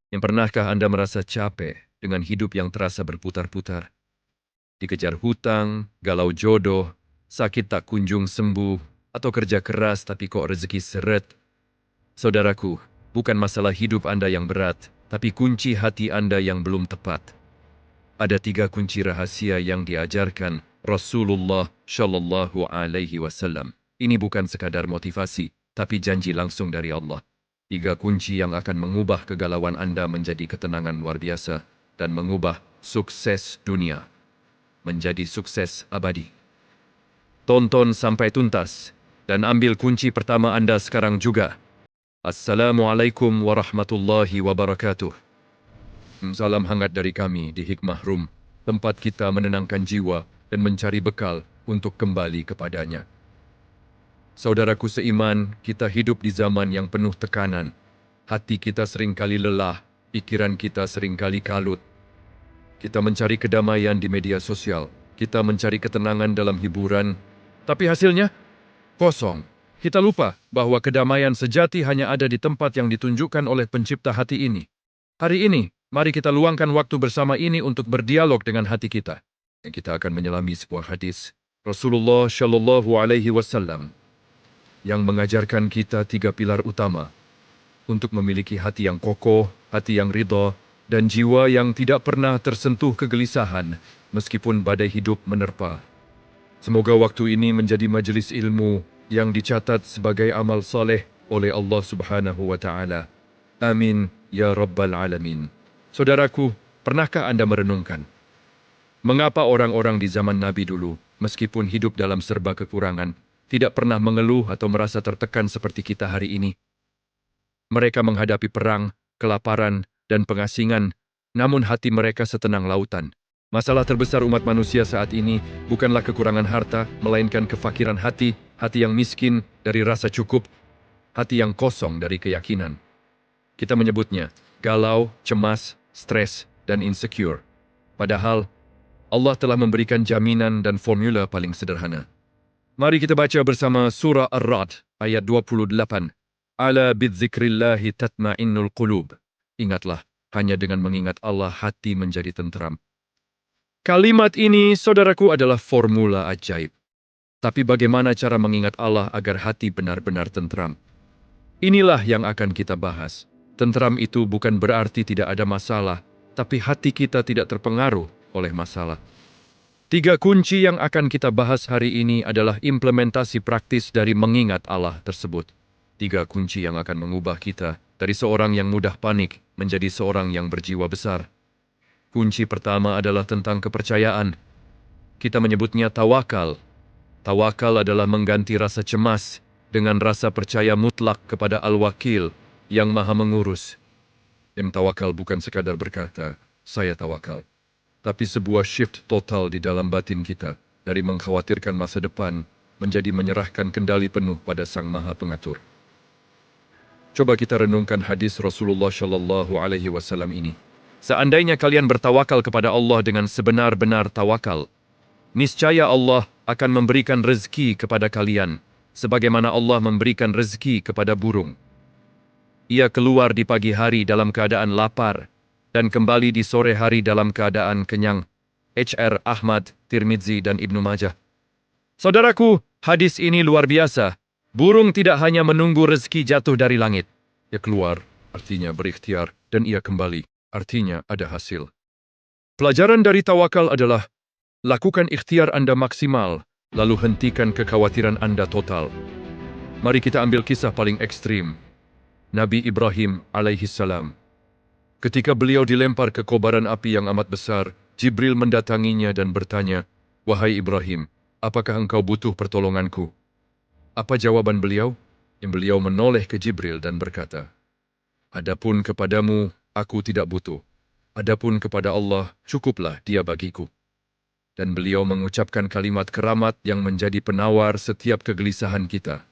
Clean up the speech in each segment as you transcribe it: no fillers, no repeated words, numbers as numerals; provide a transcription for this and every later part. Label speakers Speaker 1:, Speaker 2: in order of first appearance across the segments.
Speaker 1: Yang pernahkah Anda merasa capek dengan hidup yang terasa berputar-putar? Dikejar hutang, galau jodoh, sakit tak kunjung sembuh, atau kerja keras tapi kok rezeki seret? Saudaraku, bukan masalah hidup Anda yang berat, tapi kunci hati Anda yang belum tepat. Ada 3 kunci rahasia yang diajarkan Rasulullah Shallallahu Alaihi Wasallam. Ini bukan sekadar motivasi, tapi janji langsung dari Allah. 3 kunci yang akan mengubah kegalauan Anda menjadi ketenangan luar biasa dan mengubah sukses dunia menjadi sukses abadi. Tonton sampai tuntas dan ambil kunci pertama Anda sekarang juga. Assalamualaikum warahmatullahi wabarakatuh. Salam hangat dari kami di Hikmah Room, tempat kita menenangkan jiwa dan mencari bekal untuk kembali kepadanya. Saudaraku seiman, kita hidup di zaman yang penuh tekanan. Hati kita seringkali lelah, pikiran kita seringkali kalut. Kita mencari kedamaian di media sosial, kita mencari ketenangan dalam hiburan, tapi hasilnya kosong. Kita lupa bahwa kedamaian sejati hanya ada di tempat yang ditunjukkan oleh pencipta hati ini. Hari ini, mari kita luangkan waktu bersama ini untuk berdialog dengan hati kita. Kita akan menyelami sebuah hadis Rasulullah Shallallahu Alaihi Wasallam yang mengajarkan kita 3 pilar utama untuk memiliki hati yang kokoh, hati yang ridha, dan jiwa yang tidak pernah tersentuh kegelisahan meskipun badai hidup menerpa. Semoga waktu ini menjadi majelis ilmu yang dicatat sebagai amal soleh oleh Allah Subhanahu wa Ta'ala. Amin ya Rabbal Alamin. Saudaraku, pernahkah Anda merenungkan mengapa orang-orang di zaman Nabi dulu, meskipun hidup dalam serba kekurangan, tidak pernah mengeluh atau merasa tertekan seperti kita hari ini? Mereka menghadapi perang, kelaparan, dan pengasingan, namun hati mereka setenang lautan. Masalah terbesar umat manusia saat ini bukanlah kekurangan harta, melainkan kefakiran hati, hati yang miskin dari rasa cukup, hati yang kosong dari keyakinan. Kita menyebutnya galau, cemas, stres, dan insecure. Padahal, Allah telah memberikan jaminan dan formula paling sederhana. Mari kita baca bersama surah Ar-Ra'd ayat 28. Ala bidzikrillahi tatma'innul qulub. Ingatlah, hanya dengan mengingat Allah hati menjadi tenteram. Kalimat ini, saudaraku, adalah formula ajaib. Tapi bagaimana cara mengingat Allah agar hati benar-benar tenteram? Inilah yang akan kita bahas. Tenteram itu bukan berarti tidak ada masalah, tapi hati kita tidak terpengaruh oleh masalah. 3 kunci yang akan kita bahas hari ini adalah implementasi praktis dari mengingat Allah tersebut. 3 kunci yang akan mengubah kita dari seorang yang mudah panik menjadi seorang yang berjiwa besar. Kunci pertama adalah tentang kepercayaan. Kita menyebutnya tawakal. Tawakal adalah mengganti rasa cemas dengan rasa percaya mutlak kepada Al-Wakil yang Maha Mengurus. Tawakal bukan sekadar berkata, saya tawakal, tapi sebuah shift total di dalam batin kita dari mengkhawatirkan masa depan menjadi menyerahkan kendali penuh pada Sang Maha Pengatur. Coba kita renungkan hadis Rasulullah Shallallahu Alaihi Wasallam ini. Seandainya kalian bertawakal kepada Allah dengan sebenar-benar tawakal, niscaya Allah akan memberikan rezeki kepada kalian, sebagaimana Allah memberikan rezeki kepada burung. Ia keluar di pagi hari dalam keadaan lapar, dan kembali di sore hari dalam keadaan kenyang. H.R. Ahmad, Tirmidzi, dan Ibnu Majah. Saudaraku, hadis ini luar biasa. Burung tidak hanya menunggu rezeki jatuh dari langit. Ia keluar, artinya berikhtiar, dan ia kembali, artinya ada hasil. Pelajaran dari tawakal adalah, lakukan ikhtiar Anda maksimal, lalu hentikan kekhawatiran Anda total. Mari kita ambil kisah paling ekstrim. Nabi Ibrahim alaihissalam. Ketika beliau dilempar ke kobaran api yang amat besar, Jibril mendatanginya dan bertanya, "Wahai Ibrahim, apakah engkau butuh pertolonganku?" Apa jawaban beliau? Beliau menoleh ke Jibril dan berkata, "Adapun kepadamu, aku tidak butuh. Adapun kepada Allah, cukuplah Dia bagiku." Dan beliau mengucapkan kalimat keramat yang menjadi penawar setiap kegelisahan kita.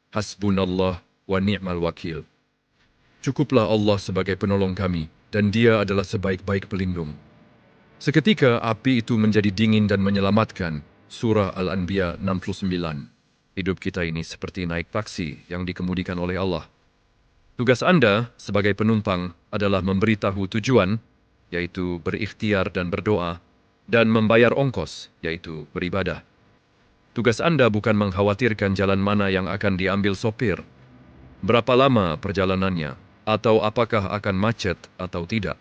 Speaker 1: Hasbunallah wa ni'mal wakil. Cukuplah Allah sebagai penolong kami, dan Dia adalah sebaik-baik pelindung. Seketika api itu menjadi dingin dan menyelamatkan. Surah Al-Anbiya 69. Hidup kita ini seperti naik taksi yang dikemudikan oleh Allah. Tugas Anda sebagai penumpang adalah memberitahu tujuan, yaitu berikhtiar dan berdoa, dan membayar ongkos, yaitu beribadah. Tugas Anda bukan mengkhawatirkan jalan mana yang akan diambil sopir, berapa lama perjalanannya, atau apakah akan macet atau tidak.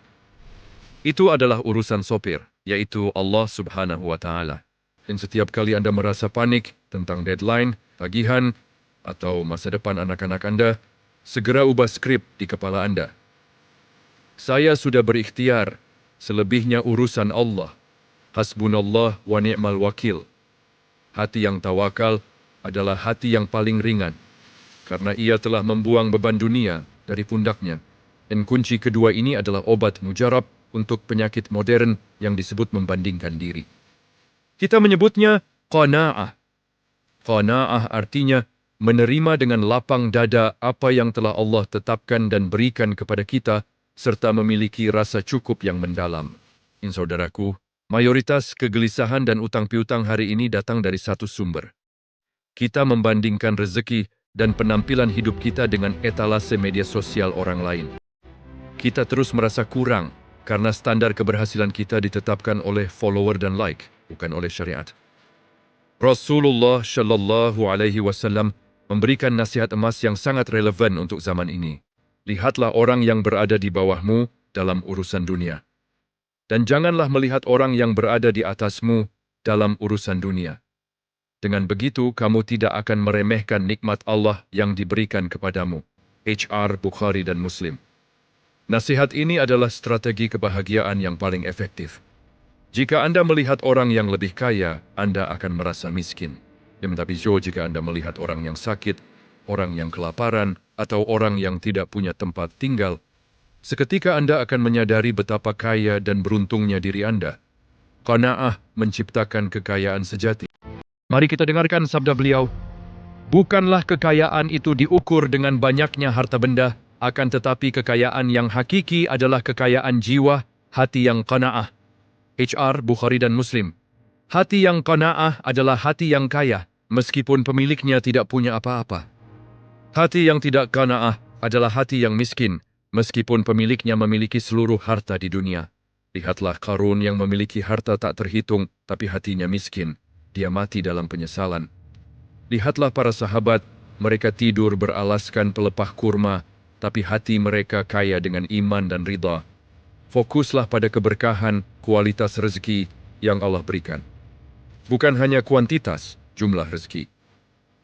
Speaker 1: Itu adalah urusan sopir, yaitu Allah Subhanahu wa Ta'ala. Dan setiap kali Anda merasa panik tentang deadline, tagihan, atau masa depan anak-anak Anda, segera ubah skrip di kepala Anda. Saya sudah berikhtiar, selebihnya urusan Allah. Hasbunallah wa ni'mal wakil. Hati yang tawakal adalah hati yang paling ringan, karena ia telah membuang beban dunia dari pundaknya. Dan kunci kedua ini adalah obat mujarab untuk penyakit modern yang disebut membandingkan diri. Kita menyebutnya qanaah. Qanaah artinya menerima dengan lapang dada apa yang telah Allah tetapkan dan berikan kepada kita, serta memiliki rasa cukup yang mendalam. Saudaraku, mayoritas kegelisahan dan utang piutang hari ini datang dari satu sumber. Kita membandingkan rezeki dan penampilan hidup kita dengan etalase media sosial orang lain. Kita terus merasa kurang karena standar keberhasilan kita ditetapkan oleh follower dan like, bukan oleh syariat. Rasulullah Shallallahu Alaihi Wasallam memberikan nasihat emas yang sangat relevan untuk zaman ini. Lihatlah orang yang berada di bawahmu dalam urusan dunia. Dan janganlah melihat orang yang berada di atasmu dalam urusan dunia. Dengan begitu, kamu tidak akan meremehkan nikmat Allah yang diberikan kepadamu. HR Bukhari dan Muslim. Nasihat ini adalah strategi kebahagiaan yang paling efektif. Jika Anda melihat orang yang lebih kaya, Anda akan merasa miskin. Tapi jika Anda melihat orang yang sakit, orang yang kelaparan, atau orang yang tidak punya tempat tinggal, seketika Anda akan menyadari betapa kaya dan beruntungnya diri Anda. Qanaah menciptakan kekayaan sejati. Mari kita dengarkan sabda beliau. Bukanlah kekayaan itu diukur dengan banyaknya harta benda, akan tetapi kekayaan yang hakiki adalah kekayaan jiwa, hati yang qanaah. HR Bukhari dan Muslim. Hati yang qanaah adalah hati yang kaya, meskipun pemiliknya tidak punya apa-apa. Hati yang tidak qanaah adalah hati yang miskin, meskipun pemiliknya memiliki seluruh harta di dunia. Lihatlah Qarun yang memiliki harta tak terhitung, tapi hatinya miskin. Dia mati dalam penyesalan. Lihatlah para sahabat, mereka tidur beralaskan pelepah kurma, tapi hati mereka kaya dengan iman dan ridha. Fokuslah pada keberkahan, kualitas rezeki yang Allah berikan. Bukan hanya kuantitas, jumlah rezeki.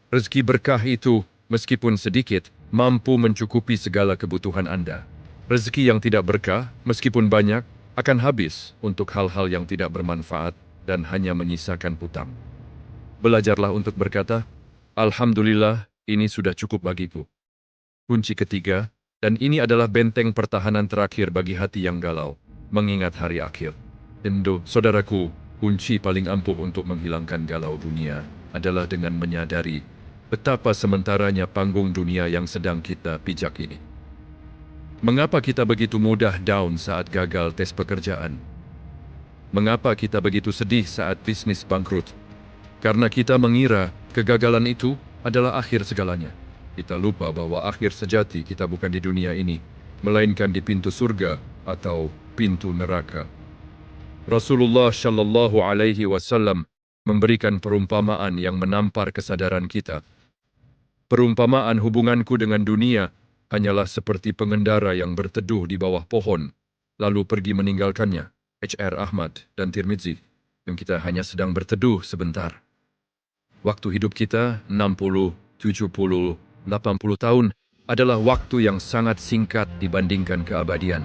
Speaker 1: Rezeki berkah itu, meskipun sedikit, mampu mencukupi segala kebutuhan Anda. Rezeki yang tidak berkah, meskipun banyak, akan habis untuk hal-hal yang tidak bermanfaat dan hanya menyisakan hutang. Belajarlah untuk berkata, Alhamdulillah, ini sudah cukup bagiku. Kunci ketiga, dan ini adalah benteng pertahanan terakhir bagi hati yang galau, mengingat hari akhir. Saudaraku, kunci paling ampuh untuk menghilangkan galau dunia adalah dengan menyadari betapa sementaranya panggung dunia yang sedang kita pijak ini. Mengapa kita begitu mudah down saat gagal tes pekerjaan? Mengapa kita begitu sedih saat bisnis bangkrut? Karena kita mengira kegagalan itu adalah akhir segalanya. Kita lupa bahwa akhir sejati kita bukan di dunia ini, melainkan di pintu surga atau pintu neraka. Rasulullah Shallallahu Alaihi Wasallam memberikan perumpamaan yang menampar kesadaran kita. Perumpamaan hubunganku dengan dunia hanyalah seperti pengendara yang berteduh di bawah pohon, lalu pergi meninggalkannya. HR Ahmad dan Tirmidzi, yang kita hanya sedang berteduh sebentar. Waktu hidup kita 60, 70, 80 tahun adalah waktu yang sangat singkat dibandingkan keabadian.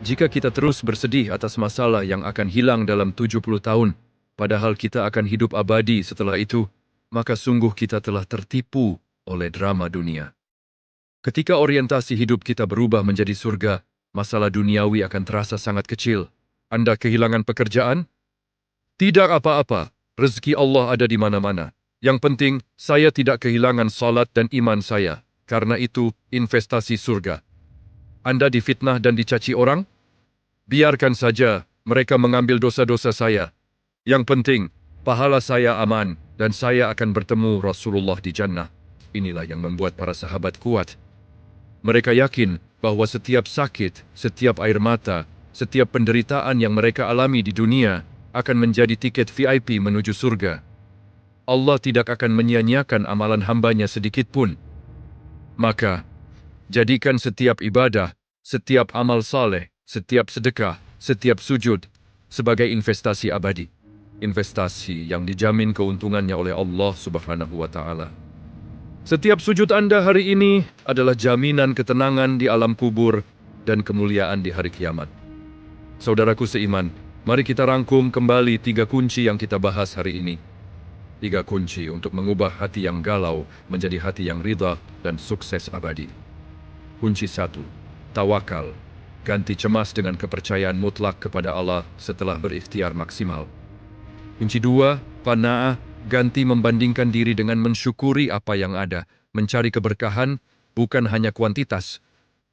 Speaker 1: Jika kita terus bersedih atas masalah yang akan hilang dalam 70 tahun, padahal kita akan hidup abadi setelah itu, maka sungguh kita telah tertipu oleh drama dunia. Ketika orientasi hidup kita berubah menjadi surga, masalah duniawi akan terasa sangat kecil. Anda kehilangan pekerjaan? Tidak apa-apa, rezeki Allah ada di mana-mana. Yang penting, saya tidak kehilangan salat dan iman saya. Karena itu, investasi surga. Anda difitnah dan dicaci orang? Biarkan saja, mereka mengambil dosa-dosa saya. Yang penting, pahala saya aman, dan saya akan bertemu Rasulullah di jannah. Inilah yang membuat para sahabat kuat. Mereka yakin bahwa setiap sakit, setiap air mata, setiap penderitaan yang mereka alami di dunia akan menjadi tiket VIP menuju surga. Allah tidak akan menyia-nyiakan amalan hambanya sedikit pun. Maka, jadikan setiap ibadah, setiap amal saleh, setiap sedekah, setiap sujud sebagai investasi abadi. Investasi yang dijamin keuntungannya oleh Allah Subhanahu wa Ta'ala. Setiap sujud Anda hari ini adalah jaminan ketenangan di alam kubur dan kemuliaan di hari kiamat. Saudaraku seiman, mari kita rangkum kembali 3 kunci yang kita bahas hari ini. 3 kunci untuk mengubah hati yang galau menjadi hati yang ridha dan sukses abadi. Kunci 1. Tawakal. Ganti cemas dengan kepercayaan mutlak kepada Allah setelah berikhtiar maksimal. Kunci 2. Qanaah. Ganti membandingkan diri dengan mensyukuri apa yang ada, mencari keberkahan, bukan hanya kuantitas.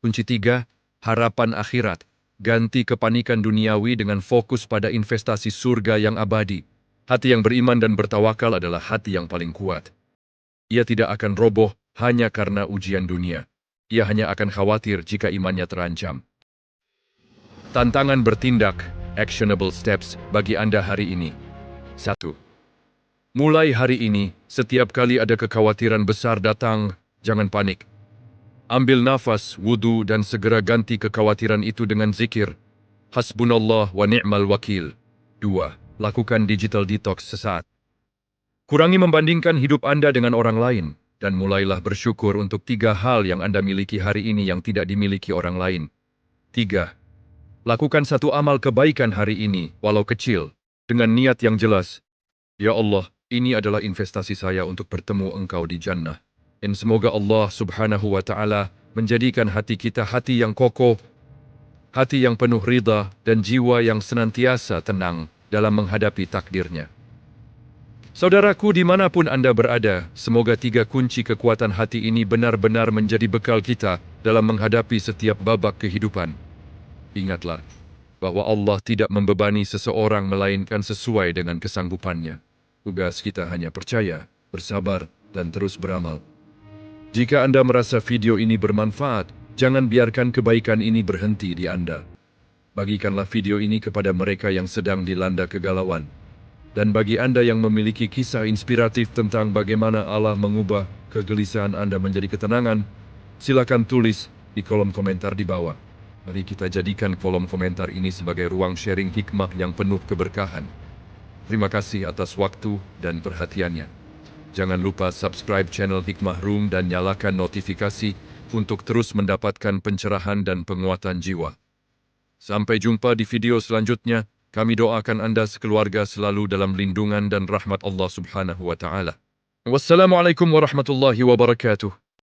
Speaker 1: Kunci 3. Harapan akhirat. Ganti kepanikan duniawi dengan fokus pada investasi surga yang abadi. Hati yang beriman dan bertawakal adalah hati yang paling kuat. Ia tidak akan roboh hanya karena ujian dunia. Ia hanya akan khawatir jika imannya terancam. Tantangan bertindak, actionable steps bagi Anda hari ini. 1. Mulai hari ini, setiap kali ada kekhawatiran besar datang, jangan panik. Ambil nafas, wudu, dan segera ganti kekhawatiran itu dengan zikir. Hasbunallah wa ni'mal wakil. 2. Lakukan digital detox sesaat. Kurangi membandingkan hidup Anda dengan orang lain, dan mulailah bersyukur untuk 3 hal yang Anda miliki hari ini yang tidak dimiliki orang lain. 3. Lakukan satu amal kebaikan hari ini, walau kecil, dengan niat yang jelas. Ya Allah, ini adalah investasi saya untuk bertemu Engkau di jannah. Dan semoga Allah Subhanahu wa Ta'ala menjadikan hati kita hati yang kokoh, hati yang penuh ridha, dan jiwa yang senantiasa tenang dalam menghadapi takdirnya. Saudaraku, dimanapun Anda berada, semoga 3 kunci kekuatan hati ini benar-benar menjadi bekal kita dalam menghadapi setiap babak kehidupan. Ingatlah bahwa Allah tidak membebani seseorang melainkan sesuai dengan kesanggupannya. Tugas kita hanya percaya, bersabar, dan terus beramal. Jika Anda merasa video ini bermanfaat, jangan biarkan kebaikan ini berhenti di Anda. Bagikanlah video ini kepada mereka yang sedang dilanda kegalauan. Dan bagi Anda yang memiliki kisah inspiratif tentang bagaimana Allah mengubah kegelisahan Anda menjadi ketenangan, silakan tulis di kolom komentar di bawah. Mari kita jadikan kolom komentar ini sebagai ruang sharing hikmah yang penuh keberkahan. Terima kasih atas waktu dan perhatiannya. Jangan lupa subscribe channel Hikmah Room dan nyalakan notifikasi untuk terus mendapatkan pencerahan dan penguatan jiwa. Sampai jumpa di video selanjutnya. Kami doakan Anda sekeluarga selalu dalam lindungan dan rahmat Allah Subhanahu wa Ta'ala. Wassalamualaikum warahmatullahi wabarakatuh.